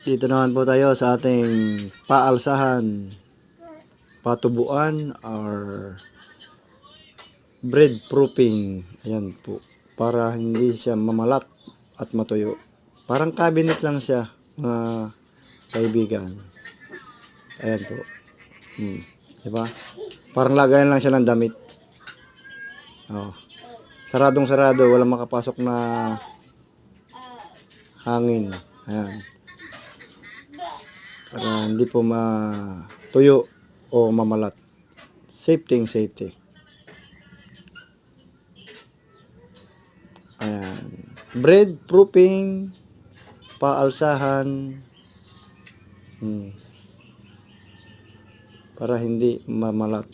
Dito naman po tayo sa ating paalsahan, patubuan or bread proofing. Ayan po. Para hindi siya mamalat at matuyo. Parang cabinet lang siya, mga kaibigan. Ayan po. Diba? Parang lagayan lang siya ng damit. Oh. Saradong sarado, walang makapasok na hangin. Ayan. Para hindi po matuyo o mamalat. Safety. Ayan. Bread proofing, paalsahan, para hindi mamalat.